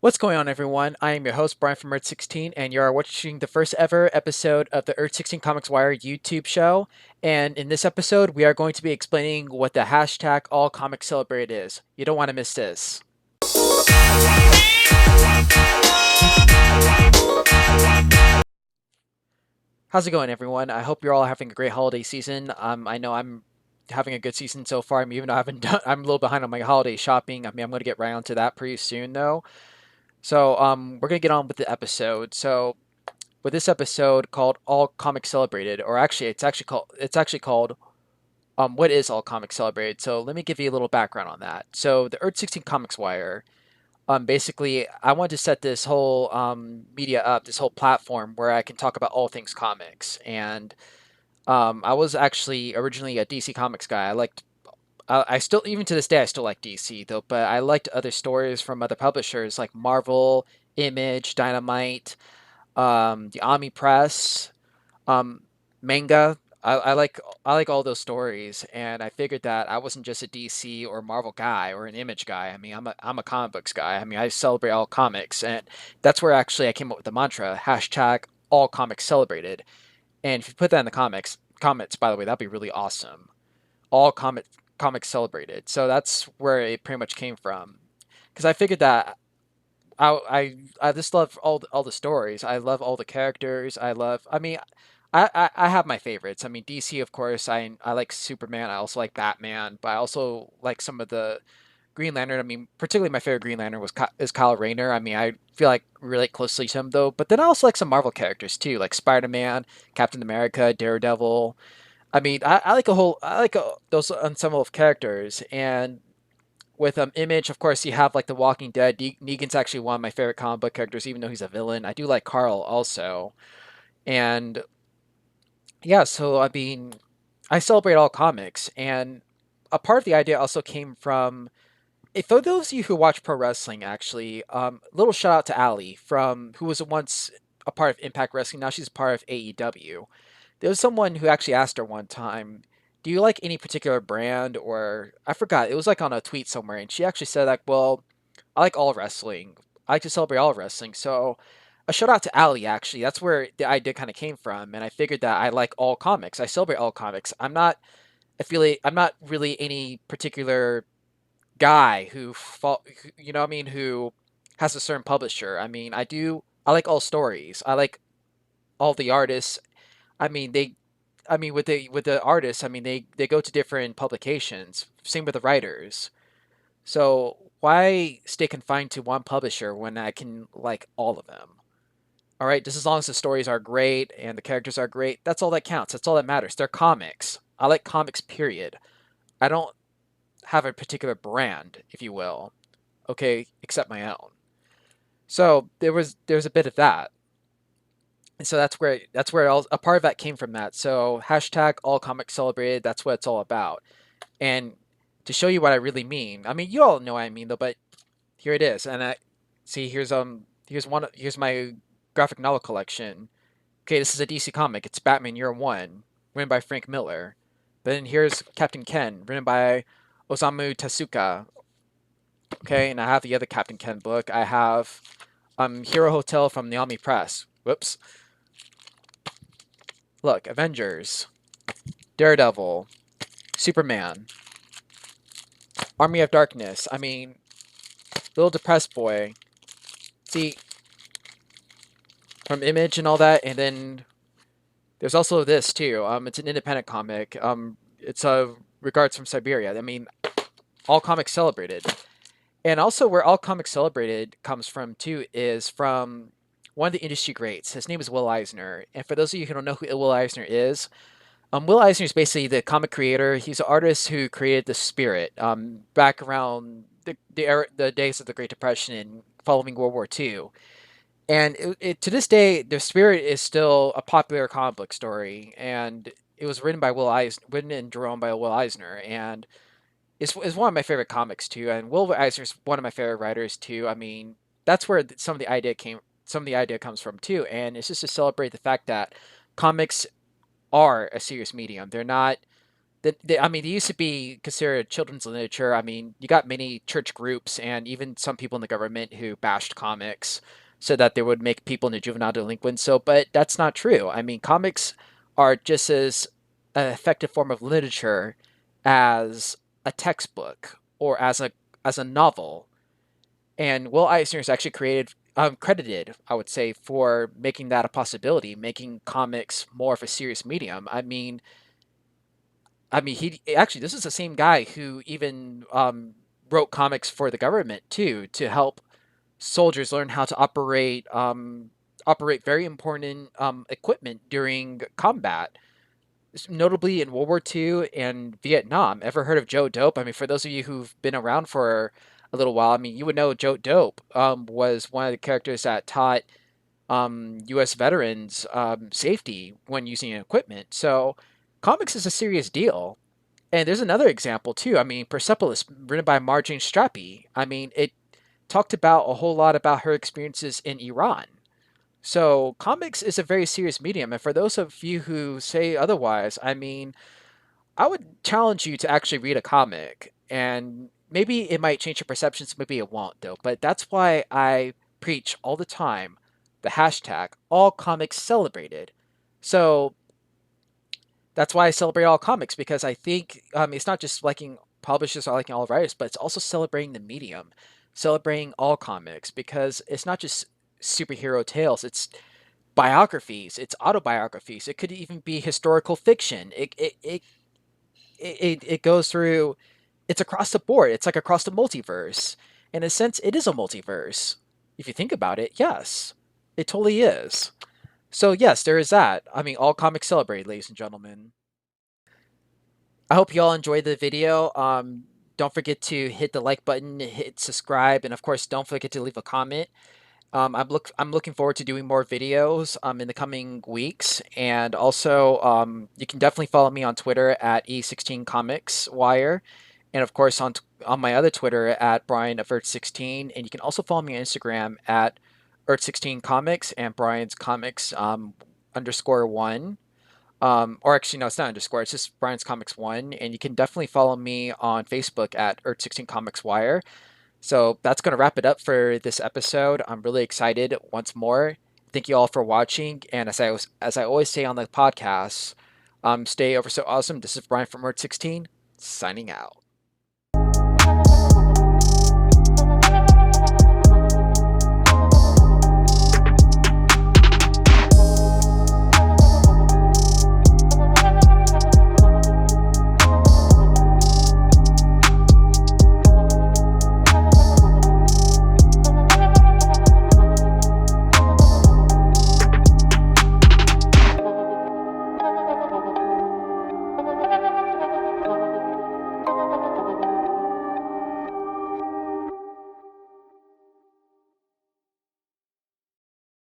What's going on, everyone? I am your host, Brian from Earth16, and you are watching the first ever episode of the Earth16 Comics Wire YouTube show. And in this episode, we are going to be explaining what the hashtag All Comics Celebrate is. You don't want to miss this. How's it going, everyone? I hope you're all having a great holiday season. I know I'm having a good season so far. I mean, even though I haven't done, I'm a little behind on my holiday shopping. I mean, I'm going to get right onto that pretty soon, though. So, we're going to get on with the episode. So, with this episode called All Comics Celebrated, or actually it's actually called What is All Comics Celebrated? So let me give you a little background on that. So the Earth 16 Comics Wire, basically I wanted to set this whole media up, this whole platform where I can talk about all things comics. And I was actually originally a DC Comics guy. I still, even to this day, I still like DC though, but I liked other stories from other publishers like Marvel, Image, Dynamite, the Ami Press, um, manga. I like all those stories, and I figured that I wasn't just a DC or Marvel guy or an Image guy. I mean, I'm a comic books guy. I mean, I celebrate all comics, and that's where actually I came up with the mantra hashtag All Comics Celebrated. And if you put that in the comments, by the way, that'd be really awesome. All comics celebrated. So that's where it pretty much came from, because I figured that I just love all the stories. I love all the characters. I mean, I have my favorites. I mean, DC, of course. I like Superman. I also like Batman, but I also like some of the Green Lantern. I mean, particularly my favorite Green Lantern is Kyle Rayner. I mean, I feel like relate closely to him though. But then I also like some Marvel characters too, like Spider Man, Captain America, Daredevil. I mean, I like those ensemble of characters. And with Image, of course, you have like The Walking Dead. Negan's actually one of my favorite comic book characters, even though he's a villain. I do like Carl also. And yeah, so I mean, I celebrate all comics, and a part of the idea also came from. For those of you who watch pro wrestling, actually, little shout out to Ali from who was once a part of Impact Wrestling. Now she's part of AEW. There was someone who actually asked her one time, "Do you like any particular brand?" Or I forgot. It was like on a tweet somewhere, and she actually said like, "Well, I like all wrestling. I like to celebrate all wrestling." So a shout out to Ali actually. That's where the idea kind of came from, and I figured that I like all comics. I celebrate all comics. I'm not really any particular guy you know what I mean, who has a certain publisher. I mean, I like all stories. I like all the artists. I mean, with the artists, I mean they go to different publications. Same with the writers. So why stay confined to one publisher when I can like all of them? All right, just as long as the stories are great and the characters are great, that's all that counts. That's all that matters. They're comics. I like comics, period. I don't have a particular brand, if you will, okay, except my own. So there's a bit of that. And so that's where all, a part of that came from that. So hashtag all comics celebrated, that's what it's all about. And to show you what I really mean, I mean you all know what I mean though, but here it is. And I see here's my graphic novel collection. Okay, this is a DC comic. It's Batman Year One, written by Frank Miller. Then here's Captain Ken, written by Osamu Tezuka. Okay, and I have the other Captain Ken book. I have Hero Hotel from Naomi Press. Whoops. Look, Avengers, Daredevil, Superman, Army of Darkness. I mean, Little Depressed Boy. See, from Image and all that, and then there's also this too. It's an independent comic. It's Regards from Siberia. I mean, all comics celebrated. And also, where All Comics Celebrated comes from too is from one of the industry greats. His name is Will Eisner. And for those of you who don't know who Will Eisner is, Will Eisner is basically the comic creator. He's an artist who created the Spirit back around the days of the Great Depression and following World War II. And to this day, the Spirit is still a popular comic book story. And it was written and drawn by Will Eisner. And is one of my favorite comics too, and Will Eisner's one of my favorite writers too. I mean, that's where some of the idea comes from too, and it's just to celebrate the fact that comics are a serious medium. They're not. I mean, they used to be considered children's literature. I mean, you got many church groups and even some people in the government who bashed comics so that they would make people into juvenile delinquents. So, but that's not true. I mean, comics are just as an effective form of literature as a textbook or as a novel. And Will Eisner is actually credited, I would say, for making that a possibility, making comics more of a serious medium. He actually this is the same guy who even wrote comics for the government too to help soldiers learn how to operate very important equipment during combat, notably in World War II and Vietnam. Ever heard of Joe Dope? I mean, for those of you who've been around for a little while, I mean, you would know Joe Dope was one of the characters that taught U.S. veterans safety when using equipment. So, comics is a serious deal. And there's another example too. I mean, Persepolis, written by Marjane Strappy. I mean, it talked about a whole lot about her experiences in Iran. So, comics is a very serious medium. And for those of you who say otherwise, I mean, I would challenge you to actually read a comic. And maybe it might change your perceptions, maybe it won't, though. But that's why I preach all the time the hashtag all comics celebrated. So, that's why I celebrate all comics because I think it's not just liking publishers or liking all writers, but it's also celebrating the medium, celebrating all comics because it's not just superhero tales. It's biographies, it's autobiographies. It could even be historical fiction. It goes through. It's across the board. It's like across the multiverse. In a sense, it is a multiverse. If you think about it, yes, it totally is. So yes, there is that. I mean, all comics celebrate, ladies and gentlemen. I hope you all enjoyed the video. Don't forget to hit the like button, hit subscribe, and of course, don't forget to leave a comment. I'm looking forward to doing more videos in the coming weeks, and also you can definitely follow me on Twitter at E16ComicsWire, and of course on my other Twitter at Brian of Earth16, and you can also follow me on Instagram at Earth16Comics and Brian's Comics underscore one. Or actually, no, it's not underscore. It's just Brian's Comics One, and you can definitely follow me on Facebook at Earth16Comics Wire. So that's going to wrap it up for this episode. I'm really excited once more. Thank you all for watching, and as I always say on the podcast, stay over so awesome. This is Brian from Earth16 signing out.